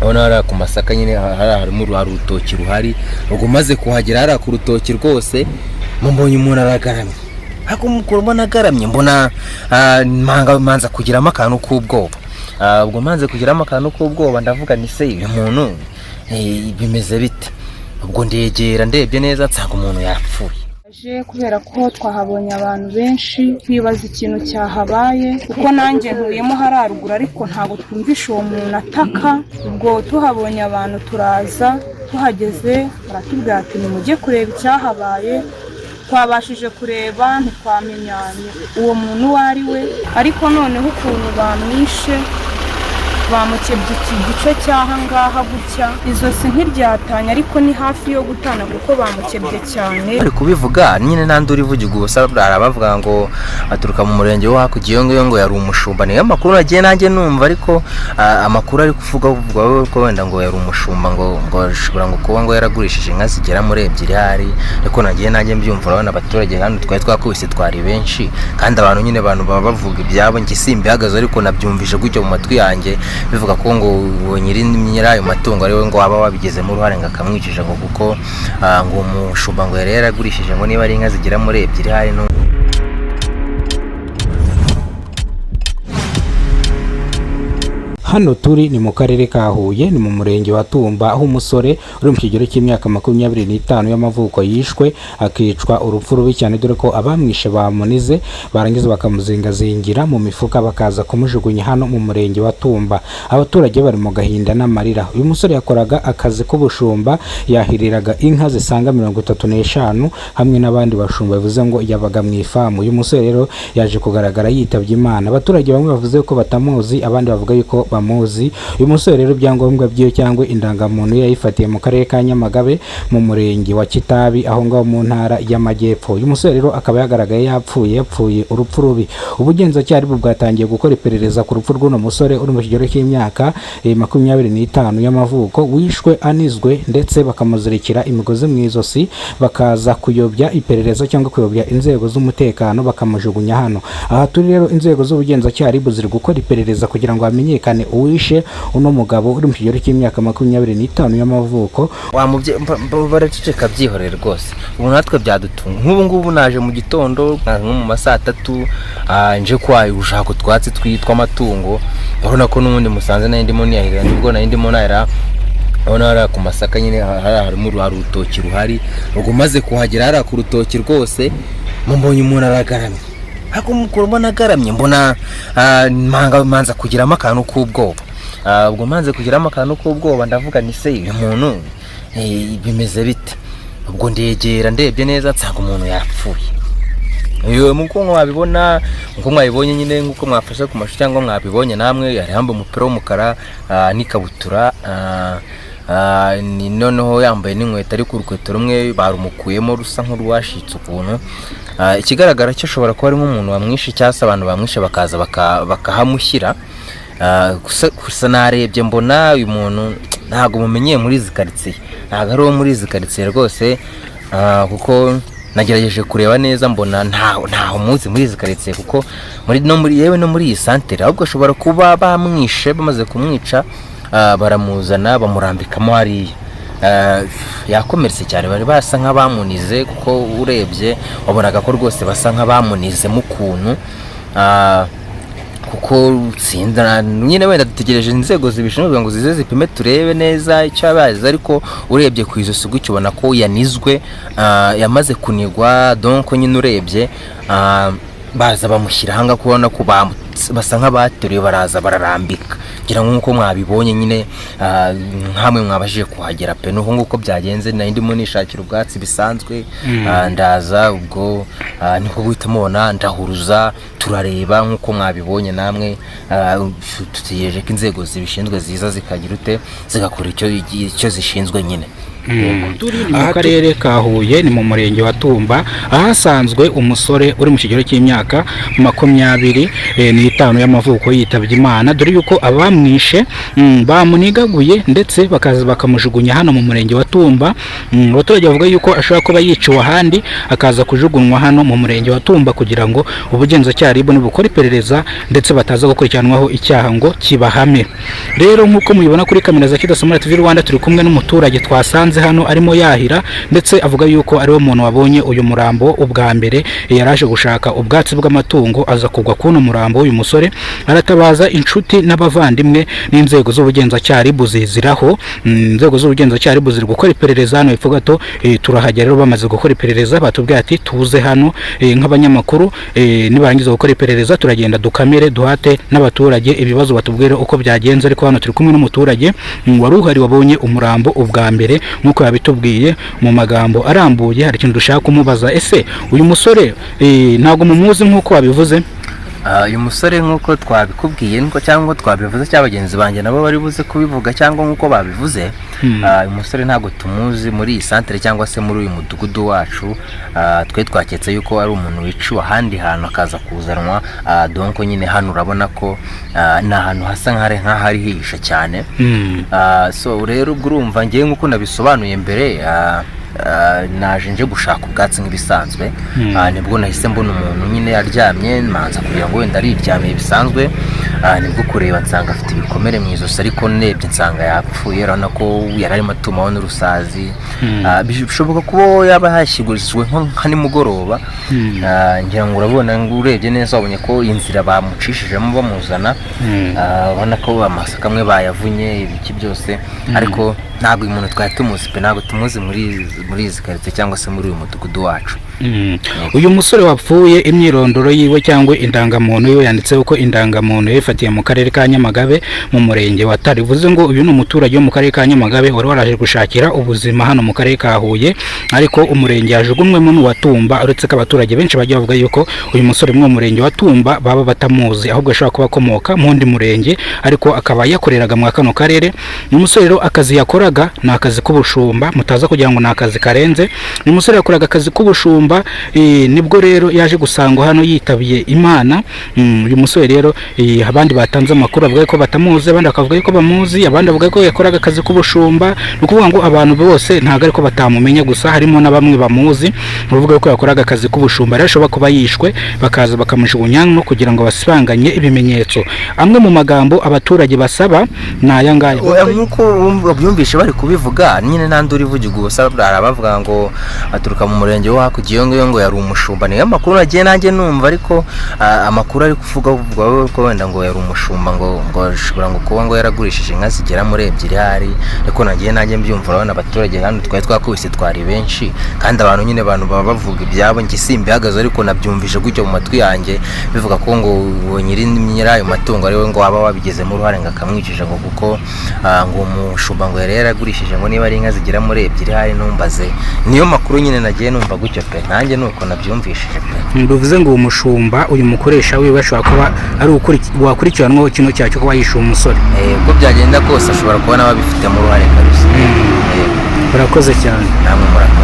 urabona hariya ku masaka nyine harimo urutoki ruhari, ubwo maze kuhagera hariya ku rutoki rwose mbonye umuntu aragaramye, ariko mukuru mbona agaramye mbona manza kugiramo akantu k'ubwoba. Ubwo manze kugiramo akantu k'ubwoba ndavuga ni se uyu muntu bimeze bite? Ubwo ndegera ndebye neza nsanga umuntu yapfuye. Kubera ko twahabonye abantu benshi twibaza ikintu cyahabaye, kuko nanjye ntuyemo hararuguru ariko ntabwo twumvisha uwo muntu ataka. Ubwo tuhabonye abantu turaza, tuhageze baratubwira ati nimujye kureba icyahabaye. Twabashije kureba ntitwamenya uwo muntu uwo ari we, ariko noneho ukuntu bamwishe bamukebye iki gice cy'ahangaha gutya, izosi ntiryatanya ariko ni hafi yo gutana kuko bamukebye cyane. Ari kubivuga nyine nanduri vugiga ubusa, arabavuga ngo aturuka mu murenge wo hakurya iyo ngo yari umushumba. Niyo makuru nagiye nanjye numva, ariko amakuru ari kuvuga ko wenda ngo yari umushumba, ngo ashobora ngo kuba ngo yaragurishije inka zigera muri 2 hari, ariko nagiye nanjye mbyumva. Urabona abaturage hano twari twakubise twari benshi, kandi abantu nyine baba bavuga ibyabo, njye simbihagaze ariko nabyumvise gutyo mu matwi yanjye bivuga ko ngo nyirayo matungo ari we ngo waba wabigezemo uruhare ngo akamwicisha, ngo kuko ngo umushumba ngo yari yaragurishije ngo niba ari inka zigera muri 2 hari. Hano turi ni mu karere ka Huye, ni mu murenge wa Tumba, aho umusore uri mu kigero cy'imyaka 25 y'amavuko yishwe akicwa urupfu rubi cyane, dore ko abamwishe bamunize barangiza bakamuzingazingira mu mifuka bakaza kumujugunya hano mu murenge wa Tumba. Abaturage bari mu gahinda n'amarira. Uyu musore yakoraga akazi k'ubushumba, yahiriraga inka zisanga 35 hamwe n'abandi bashumba, bivuze ngo yabaga mu ifamu. Uyu musore rero yaje kugaragara yitabye Imana. Abaturage bamwe bavuze ko batamuzi, abandi bavuga yuko bamuzi. Uyu musore rero ibyangombwa byiyo cyangwa indangamuntu yayifatiye mu karere ka Nyamagabe mu murenge wa Kitabi, aho ngaho mu ntara y'Amajyepfo. Uyu musore rero akaba yagaragaye yapfuye urupfu rubi. Ubugenzacyaha bwatangiye gukora iperereza ku rupfu rw'uno musore uri mu kigero cy'imyaka 25 y'amavuko wishwe anizwe, ndetse bakamuzirikira imigozi mu izosi, bakaza kuyobya iperereza cyangwa kuyobya inzego z'umutekano bakamujugunya hano. Aha turi rero inzego z'ubugenzacyaha ziri gukora iperereza kugira ngo hamenyekane uwishe uno mugabo uri mu kigero cy'imyaka 25 y'amavuko. Baraceceka byihorere rwose. Ubu natwe byadutunga. Nk'ubu ngubu naje mu gitondo nko mu masaa 3 nje kwaye ushaka twatsi twitwa amatungo. Urabona ko n'ubundi musanze nayo ndimo niyahirira, nibwo nayo ndimo nahira. Urabona hariya ku masaka nyine harimo urutoki ruhari, ubwo maze kuhagera hariya ku rutoki rwose mbonye umuntu aragaramye, ariko mukuru mbona agaramye mbona manza kugiramo akantu k'ubwoba. Ubwo manze kugiramo akantu k'ubwoba ndavuga ni se uyu muntu bimeze bite? Ubwo ndegera ndebye neza nsanga umuntu yapfuye. Muko mwabibona, muko mwabibonye nyine nkuko mwafashe ku mashusho cyangwa mwabibonye namwe, yari yambaye umupira w'umukara n'ikabutura, ni noneho yambaye n'inkweto, ariko urukweto rumwe barumukuyemo rusa nk'urwashitse ukuntu. Ikigaragara cyo ashobora kuba ari nk'umuntu wamwishe cyangwa se abantu bamwishe bakaza bakahamushyira. Gusa narebye mbona uyu muntu ntago mumenyeye muri izi karitsiye, ntago ari uwo muri izi karitsiye rwose, kuko nagerageje kureba neza mbona ntaho muzi muri izi karitsiye, kuko yewe no muri iyi santere, ahubwo ashobora kuba bamwishe, bamaze kumwica baramuzana bamurambikamo hariya. Yakomeretse cyane, bari basa nk'abamunize, kuko urebye wabonaga ko rwose basa nk'abamunize mu kuntu, kuko tsinda nyine wenda dutegereje inzego zibishinzwe ngo zize zipime turebe neza icyo abazi, ariko urebye ku izosi gutyo ubona ko yanizwe, yamaze kunigwa. Donc nyine urebye baza bamushyira hanga, kubona ko basa nk'abateruye baraza bararambika, ngira nk'uko mwabibonye nyine nkamwe mwabashije kuhagera pe. Nuko nguko byagenze, nari ndimo nishakira ubwatsi bisanzwe, ndaza ubwo niko guhita mubona ndahuruza turareba nk'uko mwabibonye namwe. Tutegereje ko inzego zibishinzwe ziza zikagira ute zigakora icyo zishinzwe nyine. mu karere ka Huye ni mu murenge wa Tumba, ahasanzwe umusore uri mu kigero cy'imyaka 25 y'amavuko yitabye Imana, dore yuko abamwishe bamunigaguye ndetse bakaza bakamujugunya hano mu murenge wa Tumba. Abaturage bavuga yuko ashobora kuba yiciwe ahandi akaza kujugunywa hano mu murenge wa Tumba kugira ngo ubugenzacyaha RIB bukore iperereza ndetse bataza gukurikiranwaho icyaha ngo kibahame. Rero nk'uko mubibona kuri kamera za Kidasomara TV Rwanda, turi kumwe n'umuturage twasanze hano arimo yahira, ndetse avuga yuko ariwe muntu wabonye uyu murambo ubwa mbere. Yaraje gushaka ubwatsi bw'amatungo aza kugwa kuno murambo w'uyu musore, aratabaza inshuti n'abavandimwe n'inzego z'ubugenzacyaha RIB ziziraho. Inzego z'ubugenzacyaha RIB ziri gukora iperereza hano epfo gato. Turahagera rero bamaze gukora iperereza, batubwiye ati tuze hano nk'abanyamakuru, nibarangiza gukora iperereza turagenda dukamere duhate n'abaturage ibibazo batubwire uko byagenze. Ariko hano turi kumwe n'umuturage wari uhari wabonye umurambo ubwa mbere nk'uko yabitubwiye mu magambo arambuye. Hari ikintu dushaka kumubaza, ese uyu musore ntabwo mumuzi nk'uko wabivuze? Uyu musore nk'uko twabikubwiye cyangwa twabivuze cyangwa bagenzi banjye nabo bari buze kubivuga cyangwa nk'uko babivuze, uyu musore ntabwo tumuzi muri iyi santere cyangwa se muri uyu mudugudu wacu. Twe twaketse yuko ari umuntu wiciwe ahandi hantu akaza kuzanwa, donc nyine hano urabona ko ni ahantu hasa nk'ahari hihisha cyane. So rero ubwo urumva ngewe nk'uko nabisobanuye mbere, naje nje gushaka ubwatsi nk'ibisanzwe. Nibwo nahise mbona umuntu nyine yaryamye, manza kugira ngo wenda ariryamiye bisanzwe. Nibwo kureba nsanga afite ibikomere mu izosi, ariko nebye nsanga yapfuye. Urabona ko yari arimo atumaho n'urusazi. Bishoboka ko yaba yashyigurijwe nka nimugoroba. Ngira ngo urabona ngo urebye neza wabonye ko inzira bamucishijemo bamuzana, ubona ko amasaka amwe bayavunye ibiki byose, ariko ntabwo uyu muntu twari tumuzi pe, ntabwo tumuzi muri izi karitsiye cyangwa se muri uyu mudugudu wacu. Uyu musore wapfuye, imyirondoro yiwe cyangwa indangamuntu yiwe yanditseho ko indangamuntu yifatiye mu karere ka Nyamagabe mu murenge wa Tare. Bivuze ngo uyu ni umuturage wo mu karere ka Nyamagabe wari waraje gushakira ubuzima hano mu karere ka Huye, ariko umurenge yajugunywemo n'uwa Tumba. Uretse ko abaturage benshi bajya bavuga yuko uyu musore mu murenge wa Tumba baba batamuzi, ahubwo ashobora kuba akomoka mu wundi murenge ariko akaba yakoreraga mu kano karere. Uyu musore rero akazi yakoraga ni akazi k'ubushumba, mutaza kugira ngo ni akazi karenze. Uyu musore yakoraga akazi k'ubushumba, nibwo rero yaje gusangwa hano yitabiye Imana. Uyu musore rero abandi batanze amakuru bavuga ko batamuzi, abandi bakavuga ko bamuzi, abandi bavuga ko yakoraga akazi k'ubushumba. Ni ukuvuga ngo abantu bose ntabwo ariko batamumenya, gusa harimo na bamwe bamuzi bavuga ko yakoraga akazi k'ubushumba. Rero ashobora kuba yishwe bakaza bakamujugunya no kugira ngo basibanganye ibimenyetso. Amwe mu magambo abaturage basaba ni aya ngaya, nk'uko babyumvishe bari kubivuga nyine nandi uri vugiga ubusa. Bavuga ngo aturuka mu murenge wo hakurya ngo yari umushumba. Niyo makuru nagiye nanjye numva, ariko amakuru ari kuvuga ko wenda ngo yari umushumba, ngo ashobora ngo kuba ngo yaragurishije inka zigera muri 2 hari, ariko nagiye nanjye mbyumva. Urabona abaturage hano twari twakubise twari benshi, kandi abantu nyine baba bavuga ibyabo, njye simbihagaze, ariko nabyumvise gutyo mu matwi yanjye bivuga ko ngo nyiri ayo matungo ariwe ngo waba wabigezemo uruhare ngo akamwicisha, ngo kuko ngo umushumba ngo yari yaragurishije ngo niba ari inka zigera muri 2 hari. Numbaze niyo makuru nyine nagiye numva gutyo pe, nanjye nuko nabyumvishije pe. Bivuze ngo umushumba uyu mukoresha wiwe ashobora kuba ari wakurikiranwaho kino cyaha cyo kuba yishe umusore. Uko byagenda kose ashobora kuba nawe abifitemo uruhare kabisa. Urakoze cyane. Namwe murakoze.